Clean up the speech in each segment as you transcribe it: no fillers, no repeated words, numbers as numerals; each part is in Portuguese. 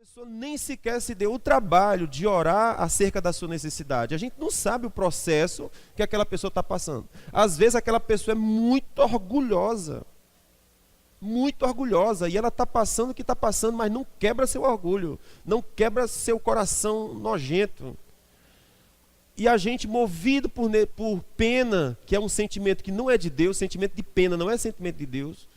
pessoa nem sequer se deu o trabalho de orar acerca da sua necessidade. A gente não sabe o processo que aquela pessoa está passando. Às vezes aquela pessoa é muito orgulhosa, e ela está passando o que está passando, mas não quebra seu orgulho, não quebra seu coração nojento. E a gente, movido por pena, que é um sentimento que não é de Deus, sentimento de pena não é sentimento de Deus,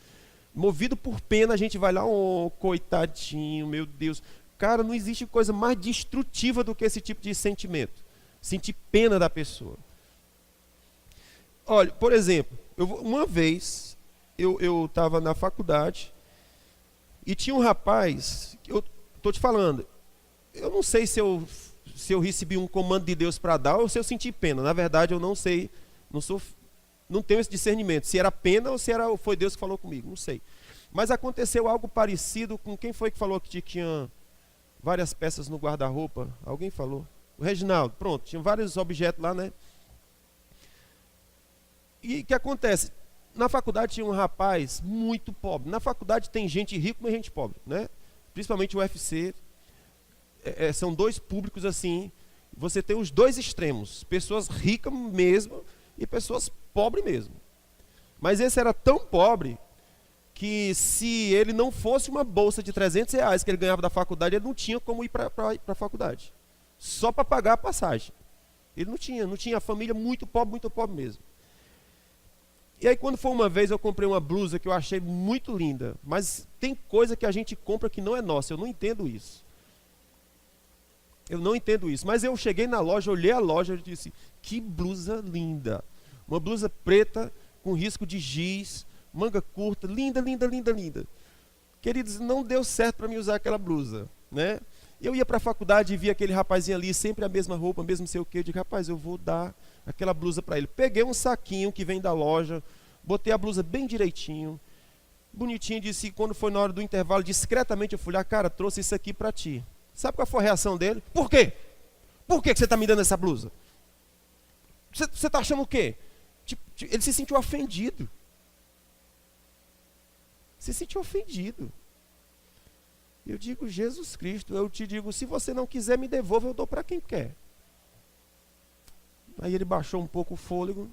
movido por pena, a gente vai lá, oh, coitadinho, meu Deus. Cara, não existe coisa mais destrutiva do que esse tipo de sentimento. Sentir pena da pessoa. Olha, por exemplo, uma vez eu estava na faculdade e tinha um rapaz, eu estou te falando, eu não sei se eu recebi um comando de Deus para dar ou se eu senti pena. Na verdade, eu não sei, não tenho esse discernimento, se era pena ou se foi Deus que falou comigo, não sei. Mas aconteceu algo parecido com quem foi que falou que tinha várias peças no guarda-roupa? Alguém falou? O Reginaldo, pronto, tinha vários objetos lá, né? E o que acontece? Na faculdade tinha um rapaz muito pobre. Na faculdade tem gente rica, mas gente pobre, né? Principalmente o UFC. São dois públicos assim. Você tem os dois extremos. Pessoas ricas mesmo e pessoas pobres mesmo. Mas esse era tão pobre que se ele não fosse uma bolsa de R$ 300 que ele ganhava da faculdade, ele não tinha como ir para a faculdade. Só para pagar a passagem. Ele não tinha a família muito pobre mesmo. E aí quando foi uma vez eu comprei uma blusa que eu achei muito linda, mas tem coisa que a gente compra que não é nossa, eu não entendo isso. Mas eu cheguei na loja, olhei a loja e disse, que blusa linda. Uma blusa preta com risco de giz, manga curta, linda. Queridos, não deu certo para mim usar aquela blusa, né? Eu ia para a faculdade e via aquele rapazinho ali, sempre a mesma roupa, mesmo não sei o quê. Eu digo, rapaz, eu vou dar aquela blusa para ele. Peguei um saquinho que vem da loja, botei a blusa bem direitinho, bonitinho, disse, quando foi na hora do intervalo, discretamente eu fui lá, cara, trouxe isso aqui para ti. Sabe qual foi a reação dele? Por quê? Por que você está me dando essa blusa? Você está achando o quê? Ele se sentiu ofendido. Eu digo, Jesus Cristo, eu te digo, se você não quiser me devolva, eu dou para quem quer. Aí ele baixou um pouco o fôlego.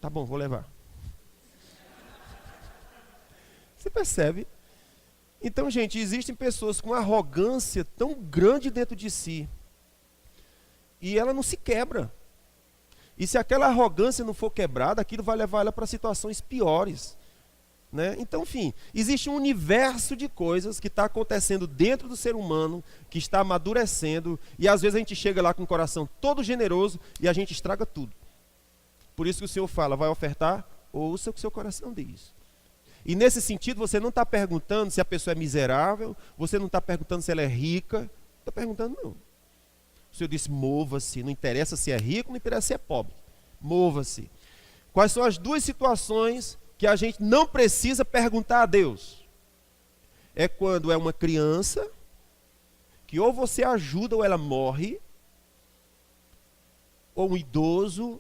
Tá bom, vou levar. Você percebe? Então, gente, existem pessoas com arrogância tão grande dentro de si. E ela não se quebra. E se aquela arrogância não for quebrada, aquilo vai levar ela para situações piores. Né? Então, enfim, existe um universo de coisas que está acontecendo dentro do ser humano, que está amadurecendo, e às vezes a gente chega lá com o coração todo generoso e a gente estraga tudo. Por isso que o Senhor fala, vai ofertar, ouça o que seu coração diz. E nesse sentido, você não está perguntando se a pessoa é miserável, você não está perguntando se ela é rica, não está perguntando não. O Senhor disse, mova-se, não interessa se é rico, não interessa se é pobre, mova-se. Quais são as duas situações que a gente não precisa perguntar a Deus? É quando é uma criança, que ou você ajuda ou ela morre, ou um idoso,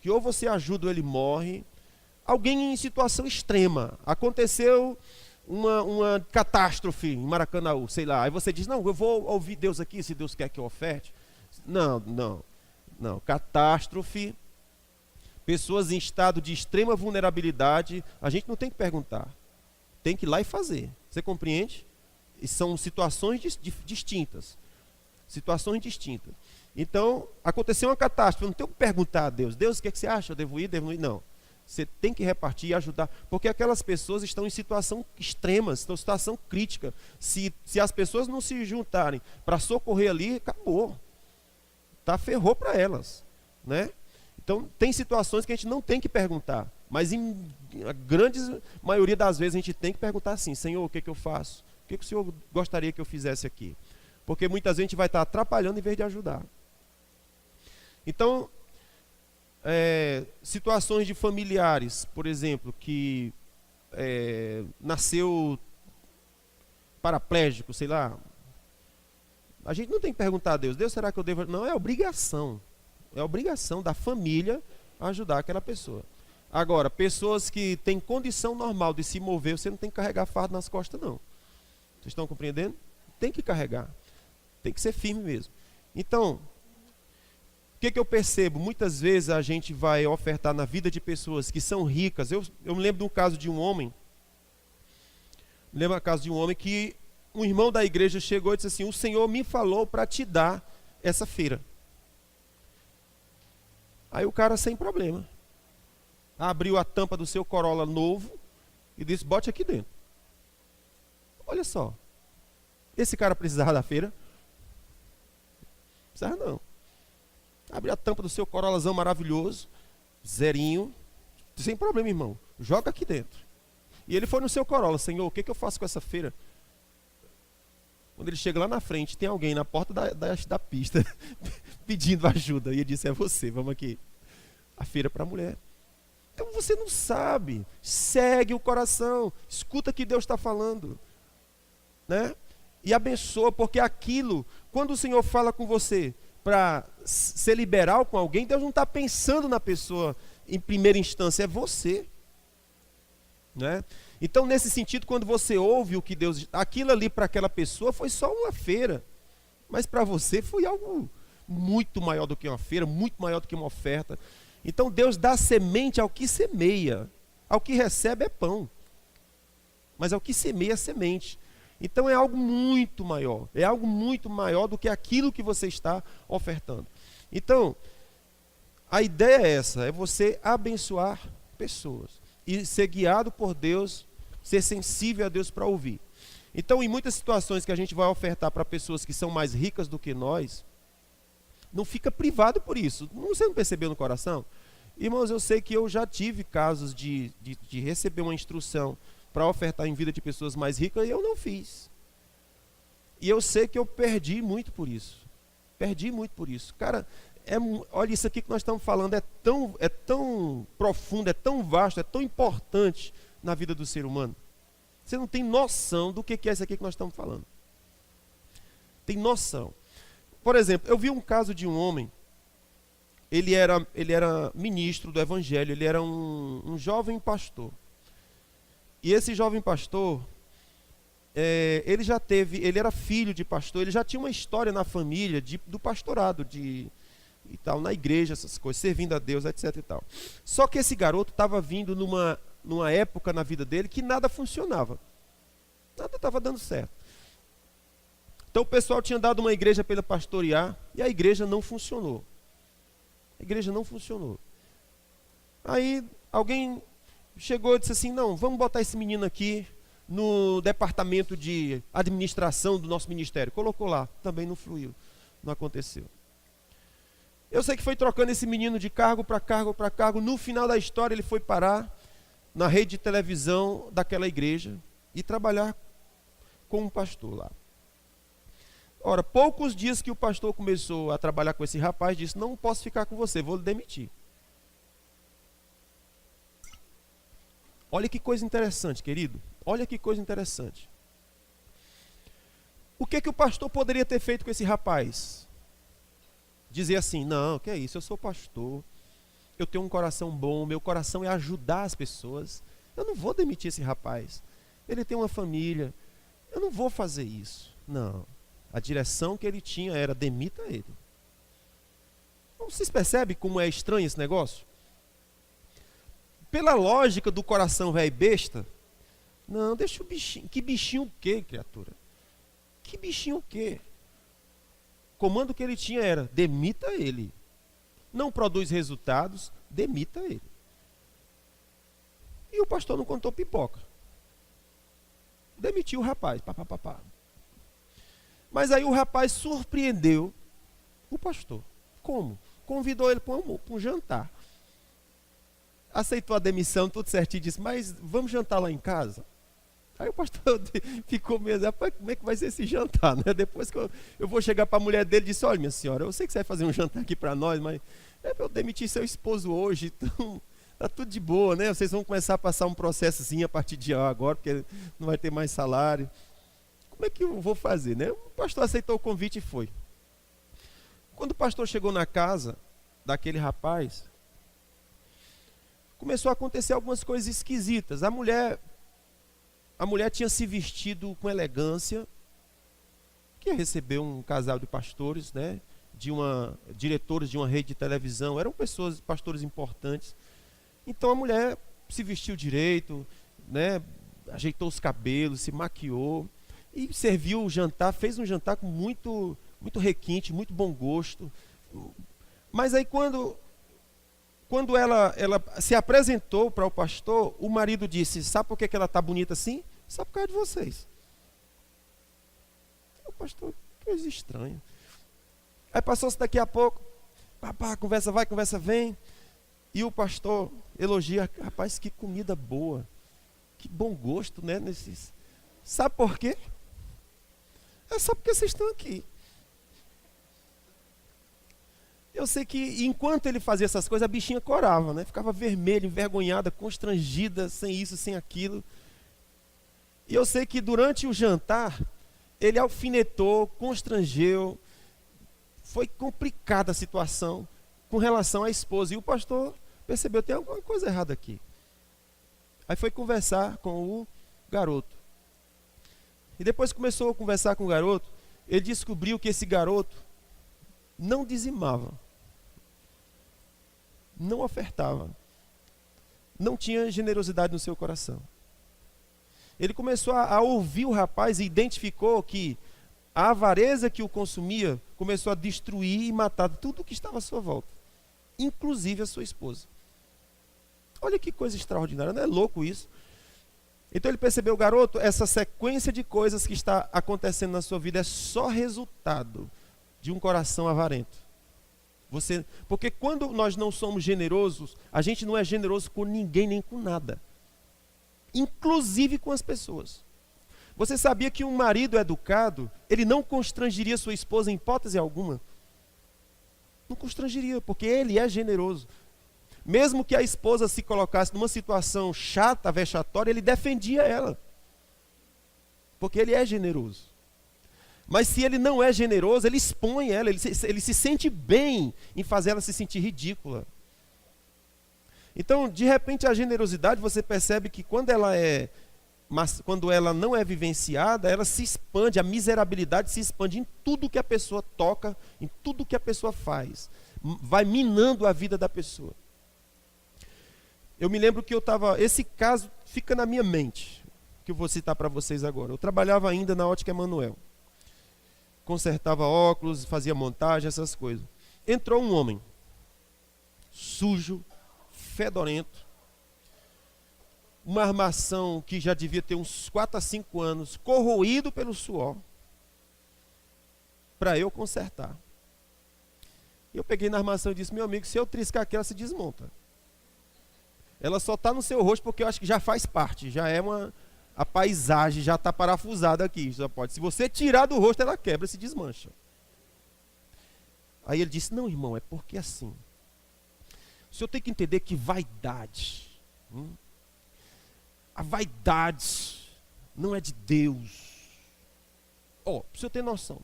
que ou você ajuda ou ele morre, alguém em situação extrema, aconteceu uma catástrofe em Maracanã, sei lá, aí você diz, não, eu vou ouvir Deus aqui, se Deus quer que eu oferte. Não, catástrofe, pessoas em estado de extrema vulnerabilidade, a gente não tem que perguntar, tem que ir lá e fazer. Você compreende? E são situações distintas. Então, aconteceu uma catástrofe, eu não tenho que perguntar a Deus, Deus, o que você acha? Eu devo ir? Não. Você tem que repartir e ajudar, porque aquelas pessoas estão em situação extrema, estão em situação crítica. Se as pessoas não se juntarem para socorrer ali, acabou. Ferrou para elas, né? Então, tem situações que a gente não tem que perguntar, mas a grande maioria das vezes a gente tem que perguntar assim, Senhor, o que eu faço? O que o Senhor gostaria que eu fizesse aqui? Porque muitas vezes a gente vai estar atrapalhando em vez de ajudar. Então, situações de familiares, por exemplo, que nasceu paraplégico, sei lá, a gente não tem que perguntar a Deus, será que eu devo? Não, é obrigação da família ajudar aquela pessoa. Agora, pessoas que têm condição normal de se mover, você não tem que carregar fardo nas costas, não. Vocês estão compreendendo? tem que carregar. Tem que ser firme mesmo. Então, o que eu percebo? Muitas vezes a gente vai ofertar na vida de pessoas que são ricas. Eu me lembro de um caso de um homem. Me lembro do caso de um homem que um irmão da igreja chegou e disse assim: o Senhor me falou para te dar essa feira. Aí o cara, sem problema, abriu a tampa do seu Corolla novo e disse: bote aqui dentro. Olha só, esse cara precisava da feira? Precisava não. Abriu a tampa do seu Corollazão maravilhoso, zerinho, sem problema, irmão, joga aqui dentro. E ele foi no seu Corolla: Senhor, o que eu faço com essa feira? Quando ele chega lá na frente, tem alguém na porta da pista pedindo ajuda. E ele disse: é você, vamos aqui. A feira para a mulher. Então você não sabe. Segue o coração. Escuta o que Deus está falando. Né? E abençoa, porque aquilo, quando o Senhor fala com você para ser liberal com alguém, Deus não está pensando na pessoa em primeira instância, é você. Né? Então, nesse sentido, quando você ouve o que Deus... aquilo ali para aquela pessoa foi só uma feira. Mas para você foi algo muito maior do que uma feira, muito maior do que uma oferta. Então, Deus dá semente ao que semeia. Ao que recebe é pão. Mas ao que semeia é semente. Então, é algo muito maior. É algo muito maior do que aquilo que você está ofertando. Então, a ideia é essa. É você abençoar pessoas. E ser guiado por Deus, ser sensível a Deus para ouvir. Então, em muitas situações que a gente vai ofertar para pessoas que são mais ricas do que nós, não fica privado por isso. Você não percebeu no coração? Irmãos, eu sei que eu já tive casos de receber uma instrução para ofertar em vida de pessoas mais ricas e eu não fiz. E eu sei que eu perdi muito por isso. Perdi muito por isso. Cara, olha, isso aqui que nós estamos falando é tão profundo, é tão vasto, é tão importante na vida do ser humano. Você não tem noção do que é isso aqui que nós estamos falando. Tem noção. Por exemplo, eu vi um caso de um homem, ele era ministro do evangelho, ele era um jovem pastor. E esse jovem pastor, ele era filho de pastor, ele já tinha uma história na família do pastorado, e tal, na igreja, essas coisas, servindo a Deus, etc e tal. Só que esse garoto estava vindo numa época na vida dele que nada funcionava. Nada estava dando certo. Então o pessoal tinha dado uma igreja para ele pastorear e a igreja não funcionou. A igreja não funcionou. Aí alguém chegou e disse assim: não, vamos botar esse menino aqui no departamento de administração do nosso ministério. Colocou lá, também não fluiu, não aconteceu. Eu sei que foi trocando esse menino de cargo para cargo para cargo. No final da história ele foi parar na rede de televisão daquela igreja e trabalhar com um pastor lá. Ora, poucos dias que o pastor começou a trabalhar com esse rapaz, disse: não posso ficar com você, vou lhe demitir. Olha que coisa interessante, querido. Olha que coisa interessante. O que o pastor poderia ter feito com esse rapaz? Dizer assim: não, que é isso, eu sou pastor, eu tenho um coração bom, meu coração é ajudar as pessoas, eu não vou demitir esse rapaz, ele tem uma família, eu não vou fazer isso. Não, a direção que ele tinha era: demita ele. Então, vocês percebem como é estranho esse negócio? Pela lógica do coração velho besta, não, deixa o bichinho. Que bichinho o quê, criatura? Que bichinho o quê? O comando que ele tinha era: demita ele. Não produz resultados, demita ele. E o pastor não contou pipoca. Demitiu o rapaz. Pá. Mas aí o rapaz surpreendeu o pastor. Como? Convidou ele para um jantar. Aceitou a demissão, tudo certinho, disse: mas vamos jantar lá em casa? Aí o pastor ficou mesmo: como é que vai ser esse jantar, né? Depois que eu vou chegar para a mulher dele e disse: olha, minha senhora, eu sei que você vai fazer um jantar aqui para nós, mas eu demiti seu esposo hoje, então tá tudo de boa, né? Vocês vão começar a passar um processozinho a partir de agora, porque não vai ter mais salário. Como é que eu vou fazer, né? O pastor aceitou o convite e foi. Quando o pastor chegou na casa daquele rapaz, começou a acontecer algumas coisas esquisitas. A mulher tinha se vestido com elegância, que ia receber um casal de pastores, né? Diretores de uma rede de televisão, eram pessoas, pastores importantes. Então a mulher se vestiu direito, né? Ajeitou os cabelos, se maquiou e serviu o jantar, fez um jantar com muito requinte, muito bom gosto. Mas aí quando ela se apresentou para o pastor, o marido disse: sabe por que ela está bonita assim? Só por causa de vocês. O pastor, que coisa estranha. Aí passou-se daqui a pouco, papá, conversa vai, conversa vem, e o pastor elogia: rapaz, que comida boa, que bom gosto, né? Sabe por quê? É só porque vocês estão aqui. Eu sei que enquanto ele fazia essas coisas, a bichinha corava, né? Ficava vermelha, envergonhada, constrangida, sem isso, sem aquilo. E eu sei que durante o jantar, ele alfinetou, constrangeu. Foi complicada a situação com relação à esposa. E o pastor percebeu: tem alguma coisa errada aqui. Aí foi conversar com o garoto. E depois começou a conversar com o garoto. Ele descobriu que esse garoto não dizimava, não ofertava, não tinha generosidade no seu coração. Ele começou a ouvir o rapaz e identificou que a avareza que o consumia começou a destruir e matar tudo o que estava à sua volta, inclusive a sua esposa. Olha que coisa extraordinária, não é louco isso? Então ele percebeu: garoto, essa sequência de coisas que está acontecendo na sua vida é só resultado de um coração avarento. Porque quando nós não somos generosos, a gente não é generoso com ninguém nem com nada, inclusive com as pessoas. Você sabia que um marido educado, ele não constrangeria sua esposa em hipótese alguma? Não constrangeria, porque ele é generoso. Mesmo que a esposa se colocasse numa situação chata, vexatória, ele defendia ela, porque ele é generoso. Mas se ele não é generoso, ele expõe ela, ele se sente bem em fazer ela se sentir ridícula. Então, de repente, a generosidade, você percebe que quando ela não é vivenciada, ela se expande, a miserabilidade se expande em tudo que a pessoa toca, em tudo que a pessoa faz. Vai minando a vida da pessoa. Eu me lembro que esse caso fica na minha mente, que eu vou citar para vocês agora. Eu trabalhava ainda na Ótica Emanuel. Consertava óculos, fazia montagem, essas coisas. Entrou um homem, sujo, fedorento, uma armação que já devia ter uns 4 a 5 anos, corroído pelo suor, para eu consertar. Eu peguei na armação e disse: meu amigo, se eu triscar aqui, ela se desmonta. Ela só está no seu rosto porque eu acho que já faz parte, já é a paisagem, já está parafusada aqui, já pode. Se você tirar do rosto, ela quebra, se desmancha. Aí ele disse: não, irmão, é porque assim, o senhor tem que entender que vaidade, a vaidade não é de Deus. Para o senhor ter noção,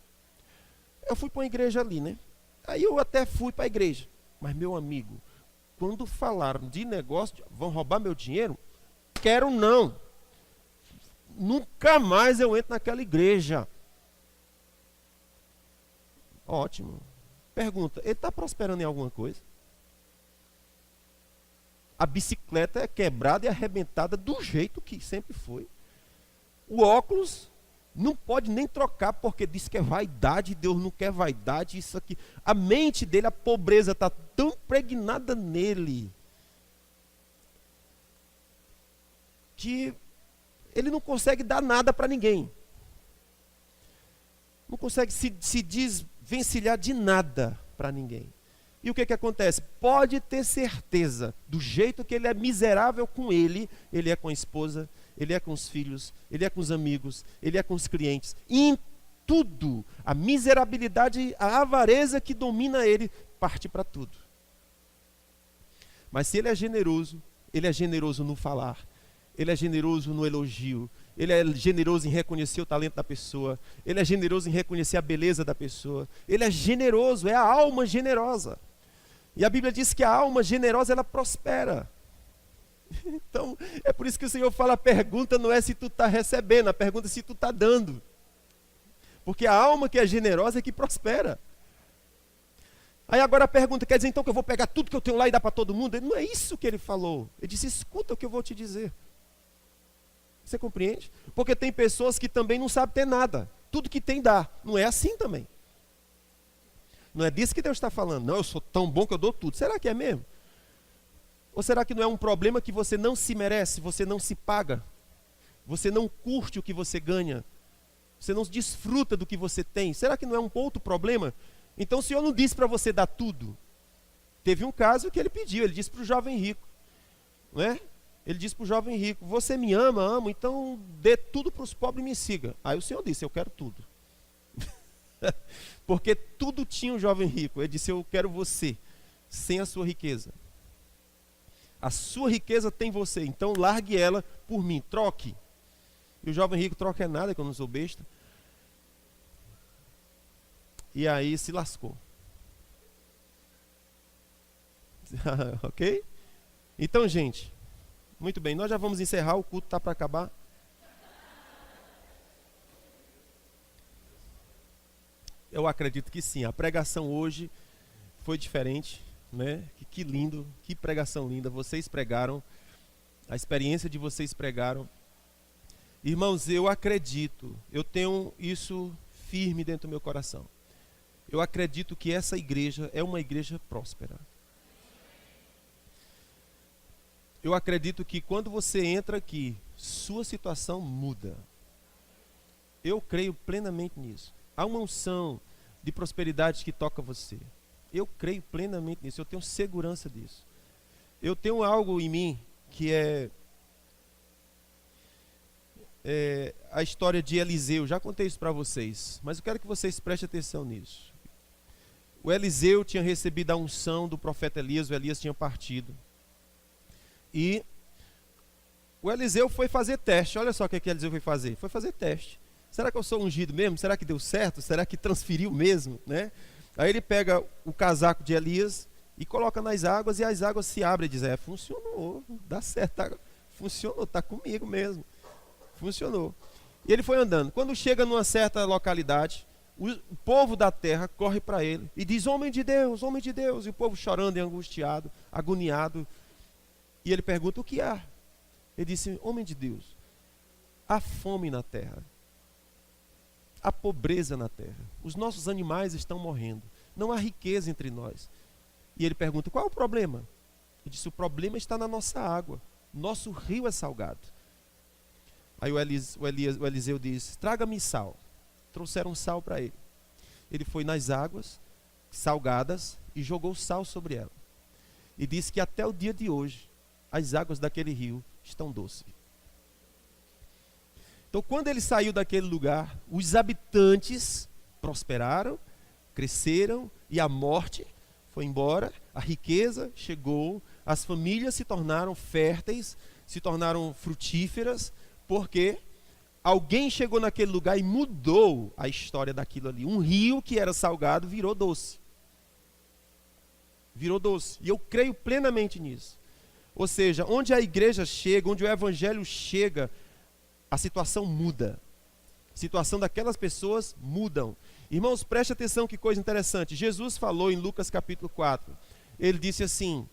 eu fui para uma igreja ali, né? Aí eu até fui para a igreja, mas meu amigo, quando falaram de negócio, vão roubar meu dinheiro, quero não. Nunca mais eu entro naquela igreja. Ótimo. Pergunta: ele está prosperando em alguma coisa? A bicicleta é quebrada e arrebentada do jeito que sempre foi. O óculos não pode nem trocar, porque diz que é vaidade, Deus não quer vaidade, isso aqui. A mente dele, a pobreza está tão impregnada nele, que ele não consegue dar nada para ninguém. Não consegue se desvencilhar de nada para ninguém. E o que acontece? Pode ter certeza, do jeito que ele é miserável com ele é com a esposa, ele é com os filhos, ele é com os amigos, ele é com os clientes. E em tudo, a miserabilidade, a avareza que domina ele, parte para tudo. Mas se ele é generoso no falar, ele é generoso no elogio, ele é generoso em reconhecer o talento da pessoa, ele é generoso em reconhecer a beleza da pessoa, ele é generoso, é a alma generosa. E a Bíblia diz que a alma generosa, ela prospera. Então, é por isso que o Senhor fala: a pergunta não é se tu está recebendo, a pergunta é se tu está dando. Porque a alma que é generosa é que prospera. Aí agora a pergunta, quer dizer então que eu vou pegar tudo que eu tenho lá e dar para todo mundo? Não é isso que ele falou. Ele disse, escuta o que eu vou te dizer. Você compreende? Porque tem pessoas que também não sabem ter nada. Tudo que tem dá. Não é assim também. Não é disso que Deus está falando. Não, eu sou tão bom que eu dou tudo. Será que é mesmo? Ou será que não é um problema que você não se merece, você não se paga? Você não curte o que você ganha? Você não desfruta do que você tem? Será que não é um outro problema? Então o Senhor não disse para você dar tudo. Teve um caso que ele pediu, ele disse para o jovem rico. Não é? Ele disse para o jovem rico, você me ama, amo, então dê tudo para os pobres e me siga. Aí o Senhor disse, eu quero tudo. Porque tudo tinha o jovem rico. Ele disse, eu quero você, sem a sua riqueza. A sua riqueza tem você, então largue ela por mim, troque. E o jovem rico troca nada, que eu não sou besta. E aí se lascou. Ok? Então, gente, muito bem, nós já vamos encerrar, o culto está para acabar. Eu acredito que sim, a pregação hoje foi diferente, né? Que lindo, que pregação linda, vocês pregaram, a experiência de vocês pregaram. Irmãos, eu acredito, eu tenho isso firme dentro do meu coração. Eu acredito que essa igreja é uma igreja próspera. Eu acredito que quando você entra aqui, sua situação muda. Eu creio plenamente nisso. Há uma unção de prosperidade que toca você. Eu creio plenamente nisso, eu tenho segurança disso. Eu tenho algo em mim que é a história de Eliseu. Já contei isso para vocês, mas eu quero que vocês prestem atenção nisso. O Eliseu tinha recebido a unção do profeta Elias, o Elias tinha partido. E o Eliseu foi fazer teste. Olha só o que Eliseu foi fazer. Foi fazer teste. Será que eu sou ungido mesmo? Será que deu certo? Será que transferiu mesmo? Né? Aí ele pega o casaco de Elias e coloca nas águas e as águas se abrem e diz, funcionou, dá certo, funcionou, está comigo mesmo. Funcionou. E ele foi andando. Quando chega numa certa localidade, o povo da terra corre para ele e diz, homem de Deus, homem de Deus. E o povo chorando e angustiado, agoniado. E ele pergunta, o que há? Ele disse, homem de Deus, há fome na terra. Há pobreza na terra. Os nossos animais estão morrendo. Não há riqueza entre nós. E ele pergunta, qual é o problema? Ele disse, o problema está na nossa água. Nosso rio é salgado. Aí o Eliseu diz, traga-me sal. Trouxeram sal para ele. Ele foi nas águas salgadas e jogou sal sobre ela. E disse que até o dia de hoje, as águas daquele rio estão doces. Então, quando ele saiu daquele lugar, os habitantes prosperaram, cresceram e a morte foi embora, a riqueza chegou, as famílias se tornaram férteis, se tornaram frutíferas, porque alguém chegou naquele lugar e mudou a história daquilo ali. Um rio que era salgado virou doce. Virou doce. E eu creio plenamente nisso. Ou seja, onde a igreja chega, onde o evangelho chega, a situação muda. A situação daquelas pessoas mudam. Irmãos, preste atenção que coisa interessante. Jesus falou em Lucas capítulo 4. Ele disse assim,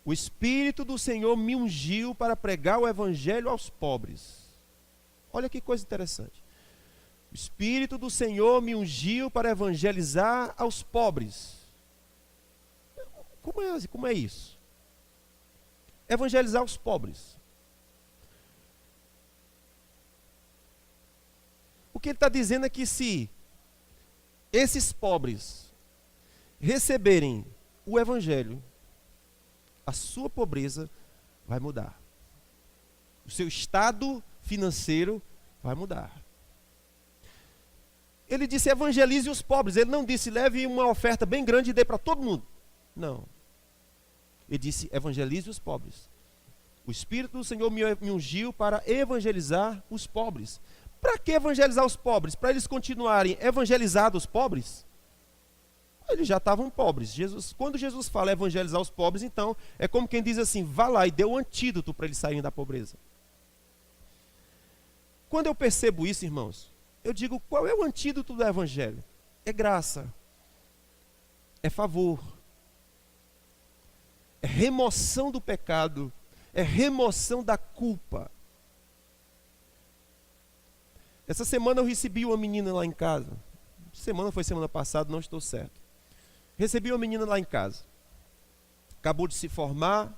o Espírito do Senhor me ungiu para pregar o evangelho aos pobres. Olha que coisa interessante. O Espírito do Senhor me ungiu para evangelizar aos pobres. Como é isso? Evangelizar os pobres. O que ele está dizendo é que se esses pobres receberem o evangelho, a sua pobreza vai mudar. O seu estado financeiro vai mudar. Ele disse evangelize os pobres. Ele não disse leve uma oferta bem grande e dê para todo mundo. Não. Ele disse evangelize os pobres. O Espírito do Senhor me ungiu para evangelizar os pobres. Para que evangelizar os pobres? Para eles continuarem evangelizados os pobres? Eles já estavam pobres. Quando Jesus fala evangelizar os pobres, então é como quem diz assim, vá lá e dê o antídoto para eles saírem da pobreza. Quando eu percebo isso, irmãos, eu digo, qual é o antídoto do evangelho? É graça, é favor, é remoção do pecado, é remoção da culpa. Essa semana eu recebi uma menina lá em casa. Foi semana passada, não estou certo. Recebi uma menina lá em casa. Acabou de se formar.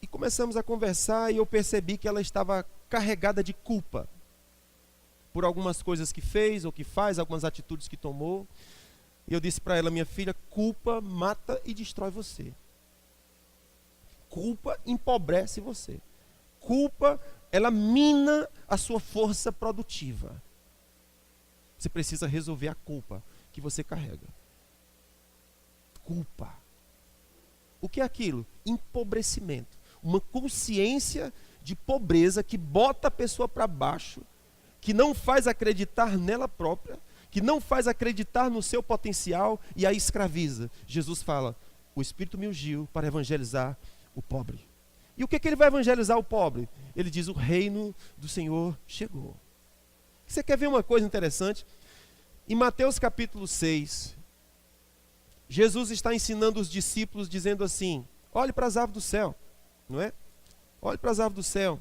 E começamos a conversar e eu percebi que ela estava carregada de culpa. Por algumas coisas que fez ou que faz, algumas atitudes que tomou. E eu disse para ela, minha filha, culpa mata e destrói você. Culpa empobrece você. Culpa, ela mina a sua força produtiva. Você precisa resolver a culpa que você carrega. Culpa. O que é aquilo? Empobrecimento. Uma consciência de pobreza que bota a pessoa para baixo, que não faz acreditar nela própria, que não faz acreditar no seu potencial e a escraviza. Jesus fala, o Espírito me ungiu para evangelizar o pobre. E o que ele vai evangelizar o pobre? Ele diz, o reino do Senhor chegou. Você quer ver uma coisa interessante? Em Mateus capítulo 6, Jesus está ensinando os discípulos dizendo assim, olhe para as aves do céu, não é? Olhe para as aves do céu.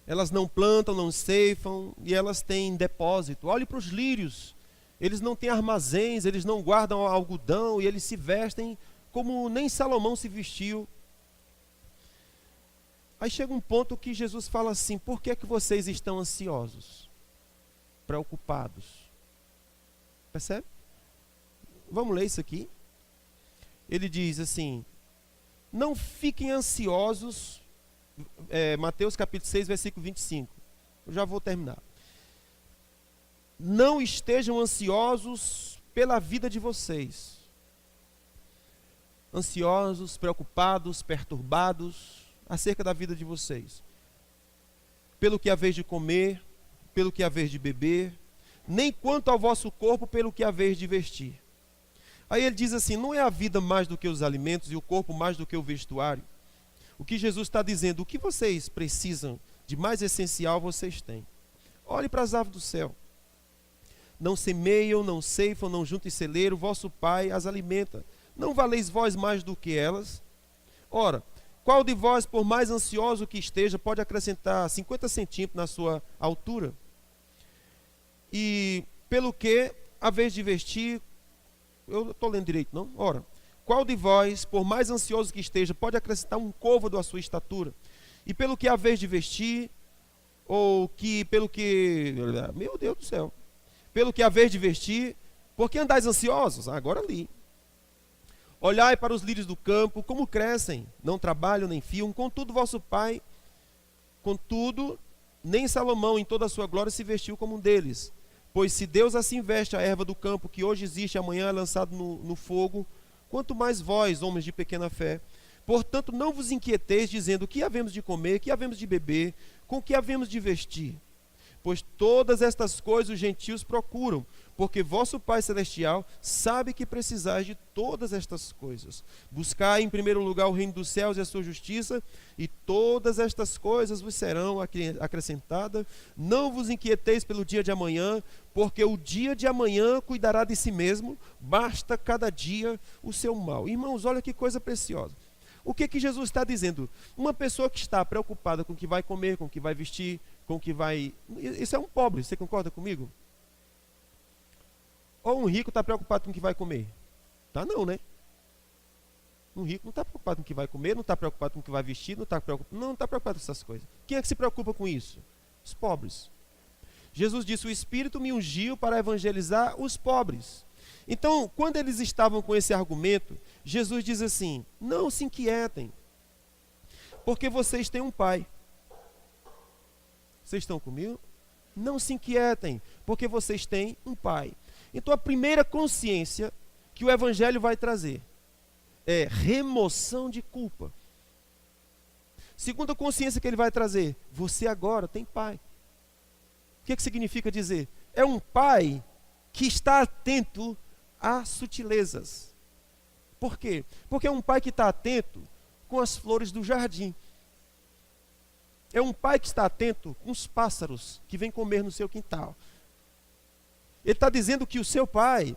Elas não plantam, não ceifam e elas têm depósito. Olhe para os lírios. Eles não têm armazéns, eles não guardam algodão e eles se vestem como nem Salomão se vestiu. Aí chega um ponto que Jesus fala assim, por que é que vocês estão ansiosos? Preocupados? Percebe? Vamos ler isso aqui. Ele diz assim, não fiquem ansiosos, Mateus capítulo 6, versículo 25. Eu já vou terminar. Não estejam ansiosos pela vida de vocês. Ansiosos, preocupados, perturbados acerca da vida de vocês. Pelo que haver de comer, pelo que haver de beber, nem quanto ao vosso corpo pelo que haver de vestir. Aí ele diz assim, não é a vida mais do que os alimentos e o corpo mais do que o vestuário? O que Jesus está dizendo, o que vocês precisam de mais essencial, vocês têm. Olhe para as aves do céu. Não semeiam, não ceifam, não juntam em celeiro, vosso Pai as alimenta. Não valeis vós mais do que elas? Ora, qual de vós, por mais ansioso que esteja, pode acrescentar 50 centímetros na sua altura? E pelo que, a vez de vestir, eu estou lendo direito, não? Ora, qual de vós, por mais ansioso que esteja, pode acrescentar um côvado à sua estatura? E pelo que a vez de vestir, ou que, pelo que, meu Deus do céu, pelo que a vez de vestir, por que andais ansiosos? Agora li. Olhai para os lírios do campo, como crescem, não trabalham nem fiam, contudo vosso Pai, contudo, nem Salomão em toda a sua glória se vestiu como um deles. Pois se Deus assim veste a erva do campo, que hoje existe e amanhã é lançado no fogo, quanto mais vós, homens de pequena fé. Portanto, não vos inquieteis, dizendo, o que havemos de comer, o que havemos de beber, com o que havemos de vestir? Pois todas estas coisas os gentios procuram, porque vosso Pai Celestial sabe que precisais de todas estas coisas. Buscai em primeiro lugar o reino dos céus e a sua justiça, e todas estas coisas vos serão acrescentadas. Não vos inquieteis pelo dia de amanhã, porque o dia de amanhã cuidará de si mesmo, basta cada dia o seu mal. Irmãos, olha que coisa preciosa. O que Jesus está dizendo? Uma pessoa que está preocupada com o que vai comer, com o que vai vestir, com o que vai... Isso é um pobre, você concorda comigo? Ou um rico está preocupado com o que vai comer? Tá não, né? Um rico não está preocupado com o que vai comer, não está preocupado com o que vai vestir, não está preocupado com essas coisas. Quem é que se preocupa com isso? Os pobres. Jesus disse, o Espírito me ungiu para evangelizar os pobres. Então, quando eles estavam com esse argumento, Jesus diz assim, não se inquietem, porque vocês têm um Pai. Vocês estão comigo? Não se inquietem, porque vocês têm um Pai. Então a primeira consciência que o Evangelho vai trazer é remoção de culpa. Segunda consciência que ele vai trazer, você agora tem Pai. O que significa dizer? É um Pai que está atento às sutilezas. Por quê? Porque é um Pai que está atento com as flores do jardim. É um pai que está atento com os pássaros que vêm comer no seu quintal. Ele está dizendo que o seu pai,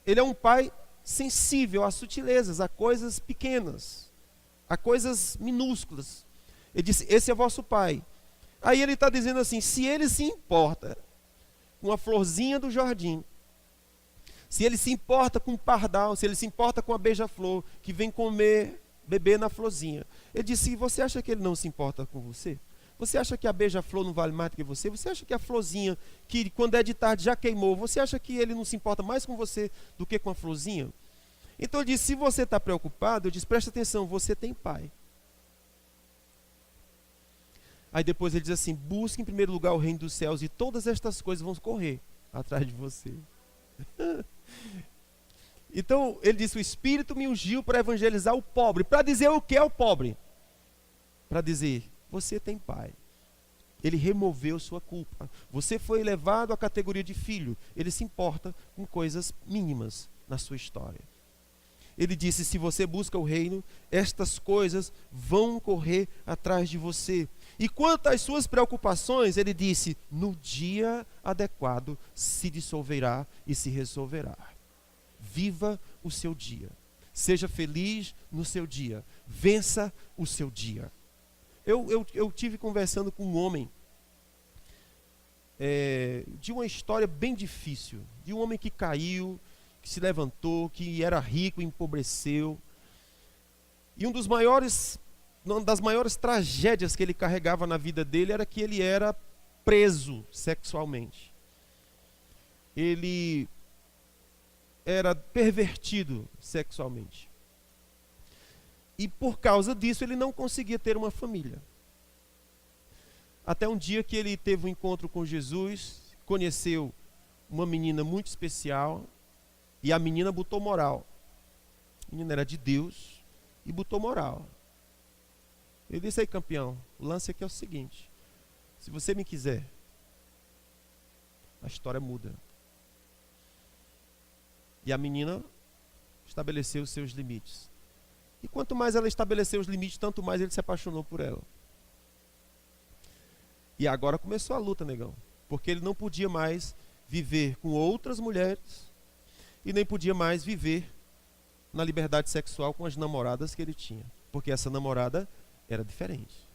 ele é um pai sensível às sutilezas, a coisas pequenas, a coisas minúsculas. Ele disse, esse é vosso pai. Aí ele está dizendo assim, se ele se importa com a florzinha do jardim, se ele se importa com o pardal, se ele se importa com a beija-flor, que vem beber na florzinha. Ele disse, você acha que ele não se importa com você? Você acha que a beija-flor não vale mais do que você? Você acha que a florzinha, que quando é de tarde já queimou, você acha que ele não se importa mais com você do que com a florzinha? Então ele disse, se você está preocupado, eu disse, presta atenção, você tem pai. Aí depois ele diz assim, busque em primeiro lugar o reino dos céus e todas estas coisas vão correr atrás de você. Então ele disse, o Espírito me ungiu para evangelizar o pobre. Para dizer o que é o pobre? Para dizer, você tem pai. Ele removeu sua culpa. Você foi elevado à categoria de filho. Ele se importa com coisas mínimas na sua história. Ele disse, se você busca o reino, estas coisas vão correr atrás de você. E quanto às suas preocupações, ele disse, no dia adequado se dissolverá e se resolverá. Viva o seu dia. Seja feliz no seu dia. Vença o seu dia. Eu tive conversando com um homem de uma história bem difícil. De um homem que caiu, que se levantou, que era rico, empobreceu. E uma das maiores tragédias que ele carregava na vida dele era que ele era preso sexualmente. Ele era pervertido sexualmente. E por causa disso ele não conseguia ter uma família. Até um dia que ele teve um encontro com Jesus, conheceu uma menina muito especial, e a menina botou moral. A menina era de Deus e botou moral. Ele disse, aí campeão, o lance aqui é o seguinte, se você me quiser, a história muda. E a menina estabeleceu os seus limites. E quanto mais ela estabeleceu os limites, tanto mais ele se apaixonou por ela. E agora começou a luta, negão. Porque ele não podia mais viver com outras mulheres e nem podia mais viver na liberdade sexual com as namoradas que ele tinha. Porque essa namorada era diferente.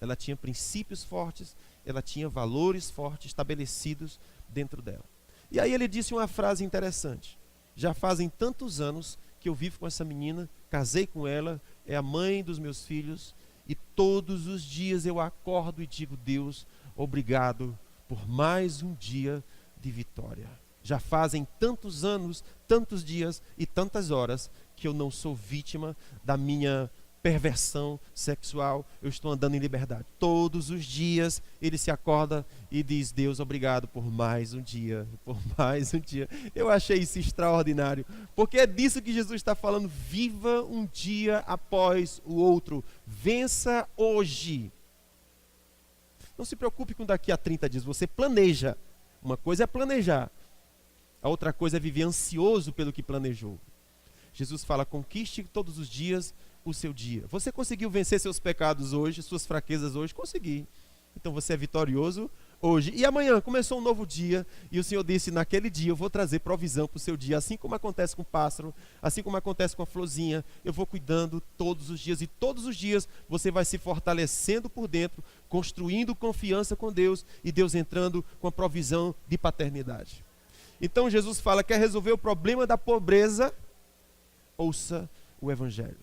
Ela tinha princípios fortes, ela tinha valores fortes estabelecidos dentro dela. E aí ele disse uma frase interessante. Já fazem tantos anos que eu vivo com essa menina, casei com ela, é a mãe dos meus filhos, e todos os dias eu acordo e digo, Deus, obrigado por mais um dia de vitória. Já fazem tantos anos, tantos dias e tantas horas que eu não sou vítima da minha perversão sexual, eu estou andando em liberdade. Todos os dias ele se acorda e diz, Deus, obrigado por mais um dia, por mais um dia. Eu achei isso extraordinário, porque é disso que Jesus está falando, viva um dia após o outro, vença hoje. Não se preocupe com daqui a 30 dias, você planeja. Uma coisa é planejar, a outra coisa é viver ansioso pelo que planejou. Jesus fala, conquiste todos os dias o seu dia. Você conseguiu vencer seus pecados hoje, suas fraquezas hoje? Consegui. Então você é vitorioso hoje. E amanhã começou um novo dia, e o Senhor disse, naquele dia eu vou trazer provisão para o seu dia, assim como acontece com o pássaro, assim como acontece com a florzinha, eu vou cuidando todos os dias, e todos os dias você vai se fortalecendo por dentro, construindo confiança com Deus, e Deus entrando com a provisão de paternidade. Então Jesus fala, quer resolver o problema da pobreza? Ouça o Evangelho.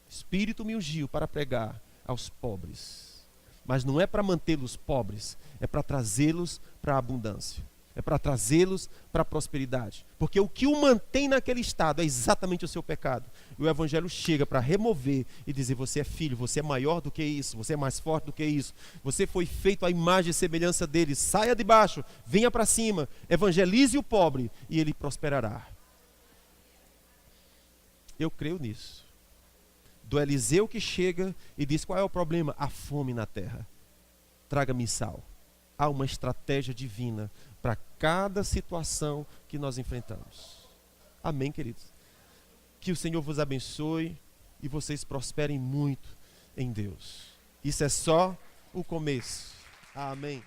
Espírito me ungiu para pregar aos pobres. Mas não é para mantê-los pobres, é para trazê-los para a abundância. É para trazê-los para a prosperidade. Porque o que o mantém naquele estado é exatamente o seu pecado. E o Evangelho chega para remover e dizer, você é filho, você é maior do que isso, você é mais forte do que isso. Você foi feito à imagem e semelhança dele. Saia de baixo, venha para cima, evangelize o pobre e ele prosperará. Eu creio nisso. Do Eliseu que chega e diz, qual é o problema? A fome na terra. Traga-me sal. Há uma estratégia divina para cada situação que nós enfrentamos. Amém, queridos? Que o Senhor vos abençoe e vocês prosperem muito em Deus. Isso é só o começo. Amém.